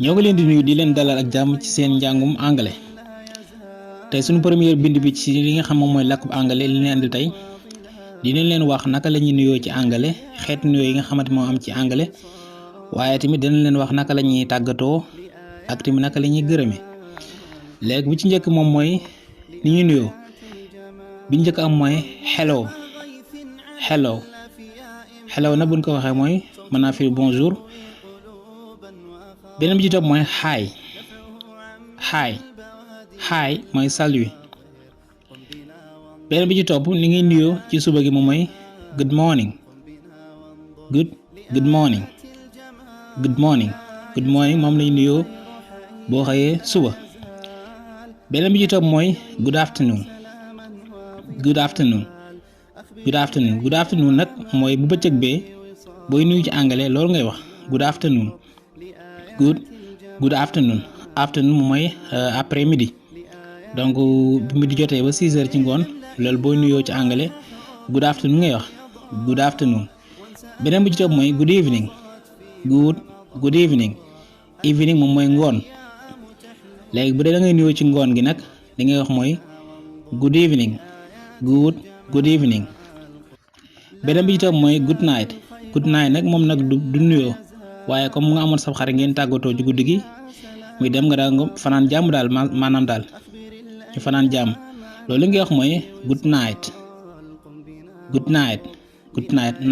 ñoo ngi leen di nuyu di leen dalal ak jàmm ci seen njàngum anglais tey suñu première bind bi ci li nga xam moom mooy làkkub anglais li leen andi tey dinañ leen wax naka la ñuy nuyoo ci anglais xeet nuyoo yi nga xamante moo am ci anglais waaye tamit dinañ leen wax naka la ñuy tàggatoo ak tamit naka la ñuy gërëme léegi bu ci njëkk moom mooy ni ñuy nuyoo bi njëkk am mooy hello hello hello na buñ ko waxee mooy mën naa fi bonjour. beneen bi ci topp mooy hi hi hi mooy salut. beneen bi ci topp ni ngay nuyoo ci suba gi moom mooy good morning good morning good morning good morning moom lañu nuyoo boo xëyee suba. beneen bi ci topp mooy good afternoon good afternoon good afternoon good afternoon nag mooy bu bëccëg bee booy nuyu ci anglais loolu ngay wax good afternoon. good afternoon afternoon mooy après midi donc bu midi jotee ba 6 heures ci ngoon loolu booy nuyoo ci anglais good afternoon ngay wax good afternoon. beneen bu ci topp mooy good evening good evening evening moom mooy ngoon léegi bu dee da ngay nuyoo ci ngoon gi nag li ngay wax mooy good evening good evening. beneen bi ci topp mooy good night nag moom nag du nuyoo waaye comme mu nga amoon sab xarit ngeen tàggatoo ci guddi gi muy dem nga daal nga fanaan jàmm daal maanaam daal ñu fanaan jàmm loolu li ngay wax mooy good night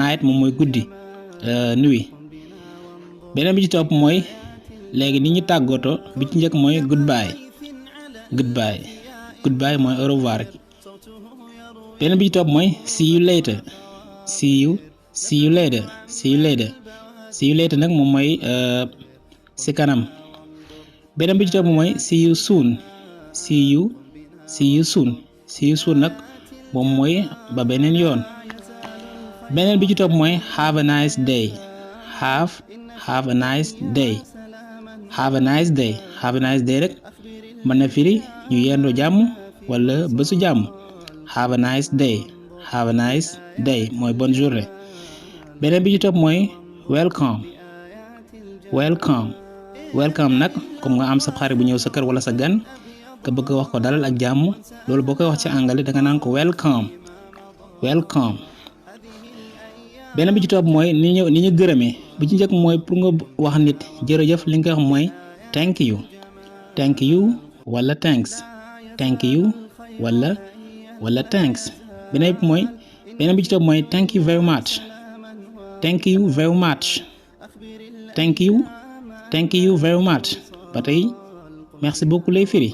night moom mooy guddi nuit. beneen bi ci topp mooy léegi ni ñu tàggatoo bi ci njëkk mooy goodbye mooy au revoir. beneen bi ci topp mooy see you later nag moom mooy si kanam. beneen bi ci topp mooy see you soon nag moom mooy ba beneen yoon. beneen bi ci topp mooy have a nice day rek mën na firi ñu yendoo jàmm wala bésu jàmm. have a nice day mooy bonne journée. beneen bi ci topp mooy welcome nag comme nga am sa xarit bu ñëw sa kër wala sa gan nga bëgg wax ko dalal ak jàmm loolu boo koy wax ci anglais danga naan ko welcome. beneen bi ci topp mooy ni ñu gërëmee bi ci njëkk mooy pour nga wax nit jërëjëf li nga wax mooy thank you wala thanks beneen bi ci topp mooy thank you very much ba tey merci beaucoup lay firi.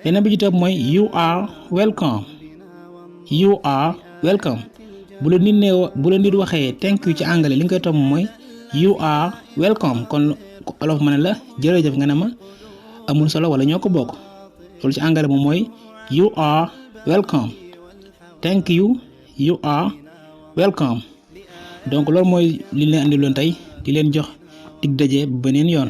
beneen bi ci topp mooy you are welcome bu la nit waxee thank you ci anglais li nga koy topp mooy you are welcome kon olof ma ne la jërëjëf nga ne ma amul solo wala ñoo ko bokk loolu ci anglais moom mooy you are welcome thank you you are welcome. donc loolu mooy li leen andi loon tey di leen jox dig daje bu beneen yoon.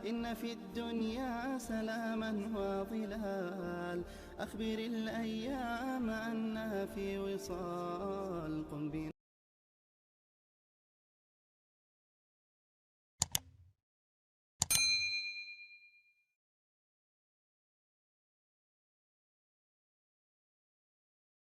إن في الدنيا سلاما وظلال أخبر الأيام أنها في وصال